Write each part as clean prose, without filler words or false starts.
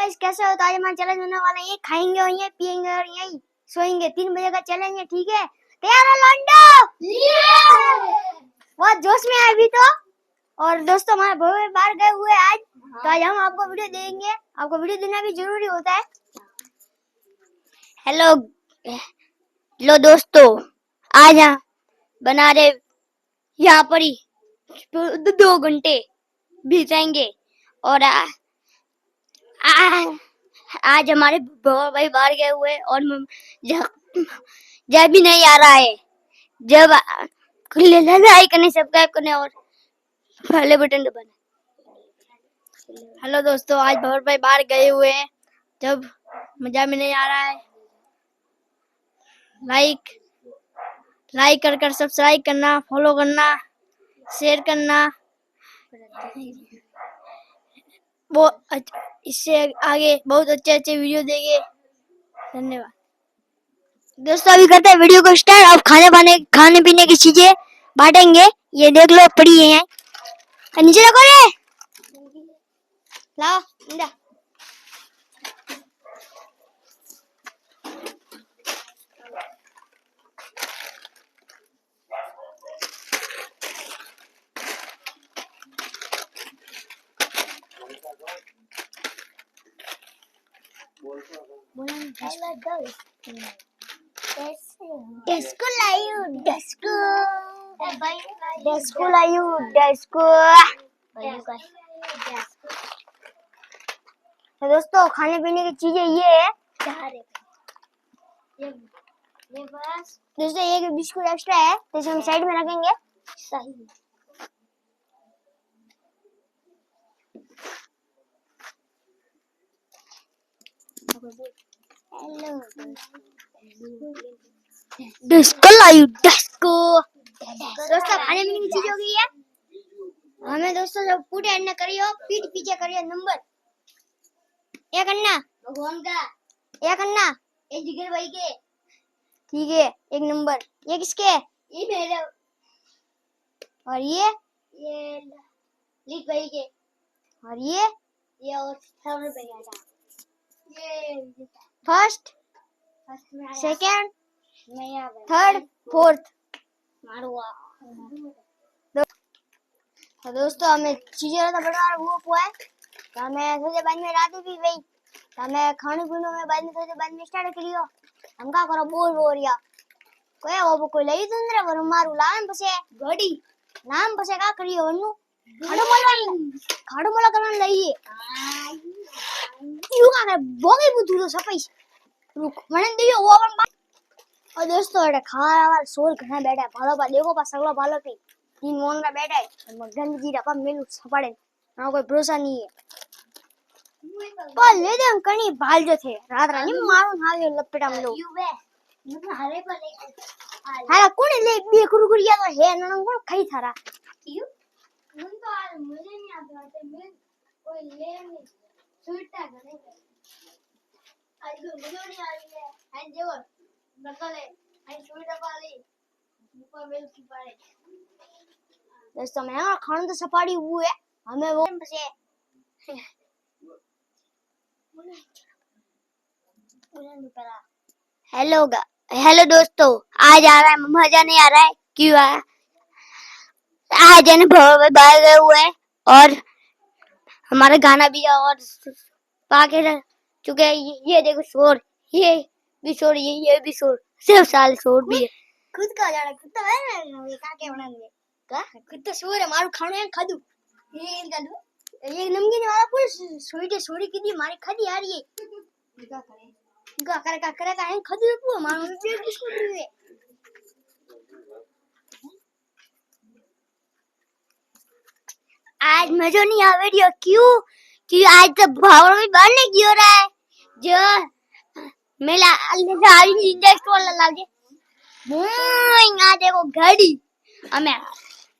Guys कैसे हो? तो आज हमारा चैलेंज होने वाला है, ये खाएंगे और ये पिएंगे और यही सोएंगे। 3 बजे का चैलेंज है, ठीक है? तैयार हो लंडो? बहुत जोश में है अभी तो। और दोस्तों हमारे भैया बाहर गए हुए हैं आज, तो आज हम आपको वीडियो देंगे। आपको वीडियो देना भी जरूरी होता है। हेलो दोस्तों, आज हम बना रहे यहाँ पर ही 2 घंटे बिताएंगे। और आज हमारे भाई बाहर गए हुए और जब भी नहीं आ रहा है। जब लाइक करने, सब्सक्राइब करने और पहले बटन दबाना। हेलो दोस्तों, आज भाई बाहर गए हुए हैं, जब मजा में नहीं आ रहा है। लाइक कर सब्सक्राइब करना, फॉलो करना, शेयर करना। वो इससे आगे बहुत अच्छे वीडियो देंगे। धन्यवाद दोस्तों। अभी करते हैं वीडियो को स्टार्ट। अब खाने पीने की चीजें बांटेंगे। ये देख लो पड़ी है, नीचे रखो रे, लाओ इंदा। Desco live, Desco live, Desco. तो दोस्तों खाने पीने की चीजें ये है। ये बस दोस्तों, ये बिस्कुट एक्स्ट्रा है, तो इसे हम साइड में रखेंगे। सही। Disco live, disco. दोस्तों खाने पीने की चीज हो गई है। हमें दोस्तों जब पूरे अन्ना करियो, पीठ पीछे करियो नंबर एक अन्ना भगवान का, एक अन्ना ये जिगर भाई के, ठीक है? एक नंबर। ये किसके? ये मेरे। और ये लिख भाई के। और ये और थर्ड पे गया था। ये फर्स्ट, सेकंड, थर्ड, फोर्थ मारुआ। तो दोस्तों हमें चीजें तो बड़ा वो है, तो हमें सोचे बाद में रात भी गई, तो हमें खाने पीने में बाद में सोचे बाद में स्टार्ट करियो। हम का करो बोल या कोई वो कोई लई तुंदरे वर मारू लान पसे गाड़ी नाम पसे का करियो वनु खाड़ो मोला करन लईए यू का कर बोगे बुतू तो सपई रुक मने दियो वो अपन। और दोस्तों एटा खावा वाला सोल घना बैठा भालो पा देखो पा सगलो भालो पे 3 मोनरा बैठा है। मगन जी रपा मेलू सपाड़े ना कोई भरोसा नहीं है। पर ले दे हम कनी बाल जो थे रात रानी मारो हावे लपेटा में लो हरे पर हारा कोने ले बे कुरकुरिया तो है ना कोन खाई थारा क्यों मन तो आज मुझे नहीं आता है। मैं कोई ले नहीं छूटता करे आज को मुझे नहीं आ रही है एंड जो बकले एंड छूटा पाली ऊपर मिल की पाए। दोस्तों मैं खाना तो सपाड़ी हुआ है, हमें वो से हेलो दोस्तों, आज आ रहा है मजा नहीं आ रहा है क्यों? आज है बाहर गए हुए हैं और हमारा गाना भी और पाके चुके। ये देखो शोर, ये भी शोर, ये भी शोर, सिर्फ साल शोर भी है। खुद का जाना कुत्ता है ना, ये काके बनाएंगे का कुत्ता शोर है मारू खाने है खादू ये खादू ये नमकीन वाला पूरी सोईटे सोरी की दी मारी खादी आ रही है का करे का है खादू को मारू पेट बिस्कुट है। आज मजा नहीं आ वीडियो क्यों कि आज तो भावर में बाहर नहीं क्यों रहा है जो मेला सारी इंडेक्स वाला लागे यहाँ देखो घड़ी हमें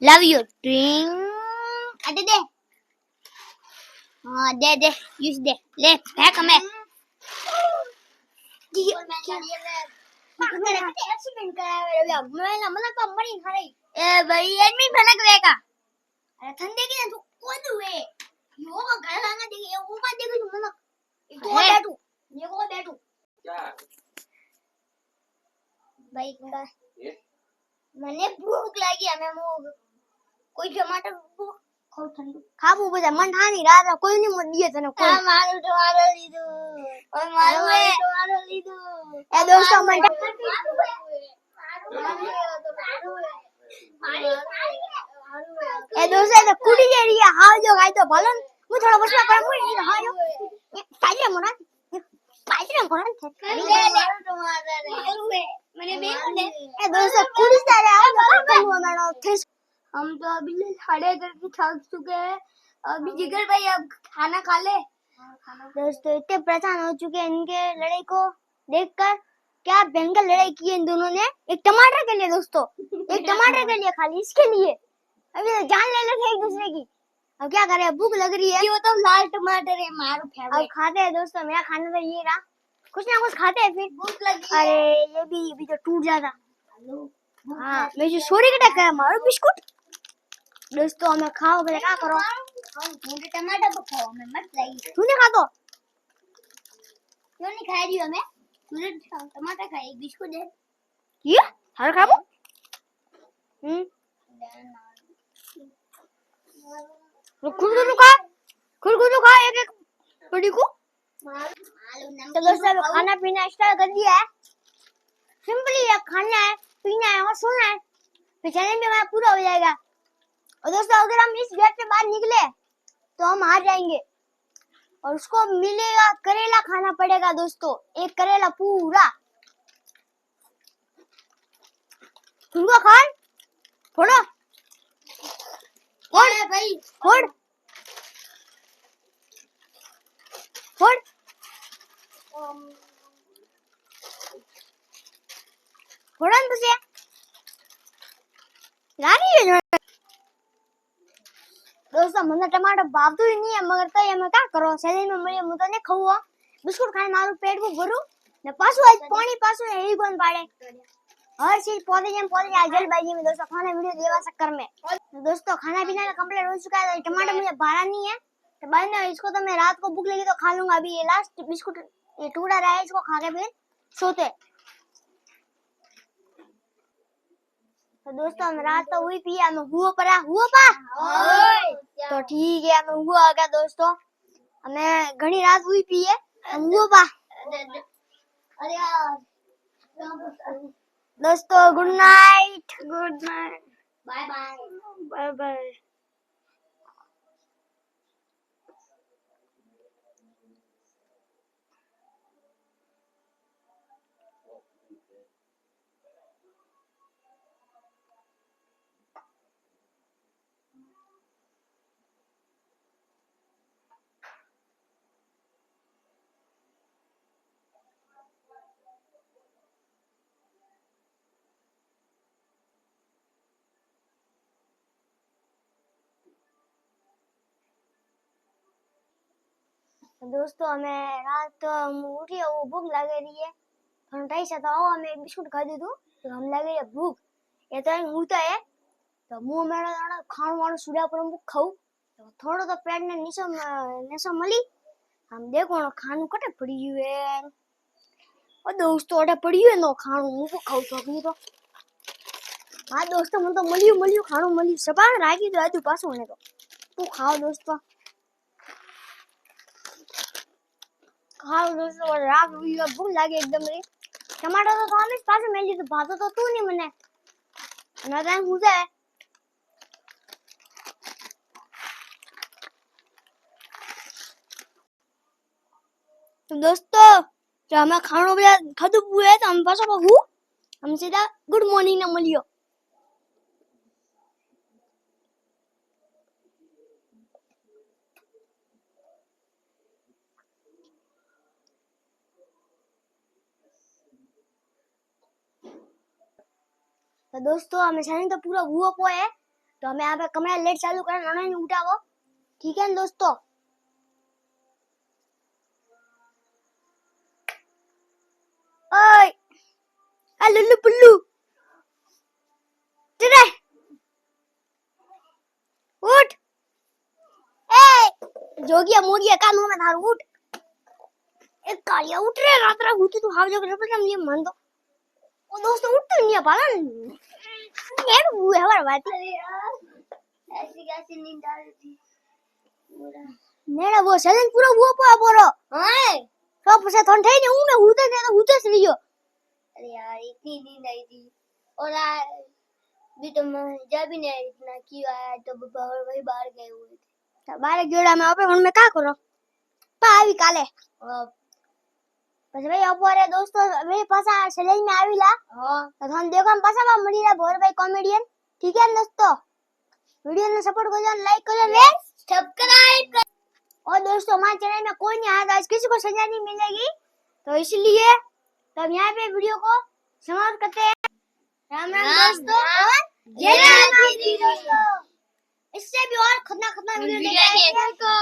लव यू ड्रिंक अरे दे हाँ दे यूज दे ले फेंक हमें एक्सीडेंट कराया मेरा मन का मरी खा रही ए भाई एडमिट फलक वेगा अरे ठंडे की ना तू कौन हुए यो का घर लाना देखिए वो का देखो मन भाई મને ભૂખ લાગી અમે કોઈ ટમાટર ખાવ ઠંડુ ખાવું બધા મન થાની રાત કોઈ ની મત દીએ તને કોઈ મારું ટમાટર લીધું ઓય મારું ટમાટર લીધું એ દોસ્તો મને એ દોસ્તો તો કુડી જેરી હાવ જો ગાય તો ભલો હું થોડો બસમાં પર હું હા જો પાજે મોના પાજે મોના મારું ટમાટર मैंने देखा ने ए दोस्तों कुड़ी सारे आओ तो हमारा हम तो अभी साढ़े करके थक चुके हैं अभी जिगर भाई अब खाना खा ले दोस्तों इतने परेशान हो चुके हैं इनके लड़ाई को देखकर क्या भयंकर लड़ाई की है इन दोनों ने एक टमाटर के लिए दोस्तों एक टमाटर के लिए खाली इसके लिए अभी तो जान ले लेते एक दूसरे की अब क्या करें भूख लग रही है वो तो लाल टमाटर है मारो फेवरेट अब खाते हैं दोस्तों मेरा खाना तो ये रहा कुछ ना कुछ खाते हैं फिर भूख लगी अरे ये भी तो टूट जाता हाँ मैं जो सोरी कटा कर मारो बिस्कुट दोस्तों हमें खाओ पहले क्या करो मुझे टमाटर खाओ मैं मत लगी तूने खा तो क्यों नहीं खा रही हो मैं मुझे टमाटर खा एक बिस्कुट दे ये हर खाओ खुद खा एक एक बड़ी को तो दोस्तों अभी खाना पीना स्टार्ट कर दिया है सिंपली है खाना है पीना है और सोना है फिर चैलेंज भी हमारा पूरा हो जाएगा और दोस्तों अगर हम इस गेट से बाहर निकले तो हम हार जाएंगे और उसको मिलेगा करेला खाना पड़ेगा दोस्तों एक करेला पूरा तुमको खान फोड़ो फोड़ भाई फोड़ फोड़ फोड़न तुझे लानी है दोस्तों મને ટમાટર ભાવતું ही नहीं है मगर तो ये मैं क्या करो शरीर में मैं तो नहीं खाऊं बिस्कुट खाने मारू पेट को भरू ने पासु आज पानी पासु यही कोन पाड़े हर चीज पौधे आ जल्दबाजी में दोस्तों खाना वीडियो देवा चक्कर में दोस्तों खाना पीना का कंप्लीट हो चुका है टमाटर मुझे भाड़ा नहीं है तो भाई ने इसको तो मैं रात को भूख लगी तो खा लूंगा अभी ये लास्ट बिस्कुट ये टुकड़ा रहा है इसको खा के फिर सोते तो दोस्तों हम रात तो हुई पिया मैं हुआ पा तो ठीक है हमें हुआ आ गया दोस्तों हमें घनी रात हुई पी है हम हुआ पा दोस्तों गुड नाइट बाय बाय दोस्तों हमें रात हम उठी वो भूख लग रही है ठंडाई से तो आओ हमें एक बिस्कुट खा दी तो हम लगे है भूख ये तो होता है तो मुंह मेरा दाना खाण वाणो सुड्या पर हम खाऊ तो थोड़ो तो पेट ने निशो मली हम देखो ना खाणू कटे पड़ी है और दोस्तों अटे पड़ी है नो खाणू मुंह को खाऊ तो अभी तो हां दोस्तों मन तो मलियो खाणू मलियो सपा रागी तो आदू पासो ने तो तू खाओ दोस्तों खाओ दोस्तों रात हुई भूख लागे एकदम रे टमाटर तो हम इस पास में ली तो भातो तो तू नहीं मने ना टाइम हो जाए तो दोस्तों जो हमें खानो बजा खादू हुए तो हम पास को हम सीधा गुड मॉर्निंग ना मलियो तो दोस्तों हमें चैनल तो पूरा हुआ पो है तो हमें यहाँ पे कमरा लेट चालू करना नहीं उठावो ठीक है दोस्तों ओए आ लुल्लू पुल्लू तेरे उठ ए जोगिया मोगिया कानू में धार उठ एक कालिया उठ रे रात रात उठी तू हाव जो कर हम ये मान दो वो दोस्तों उठते नहीं है पालन ये वो है हमारा बात अरे यार ऐसी कैसी नींद आ रही थी पूरा नेड़ा वो सलन पूरा वो पोरो हां तो પછી થોન થઈ ને હું મે હુતે જ રહ્યો अरे यार इतनी नींद आई थी और भी तो मैं जब भी नहीं इतना क्यों आया तो वही बाहर गए हुए थे તો બારે ગેડા મે આપે મને કા કરો પા આવી કાલે और પછી ભાઈ અપોરે દોસ્તો મે પાછા સલેજ મે આવીલા हां તો થોન દેખો પાછા બા મળીલા ભોર ભાઈ કોમેડિયન ठीक है दोस्तों वीडियो ने सपोर्ट कर दो लाइक कर दो सब्सक्राइब और दोस्तों हमारे चैनल में कोई नहीं आया आज किसी को सजा नहीं मिलेगी तो इसलिए तो हम यहाँ पे वीडियो को समाप्त करते हैं राम राम दोस्तों और जय राम जी दोस्तों इससे भी और खतरनाक वीडियो देखने को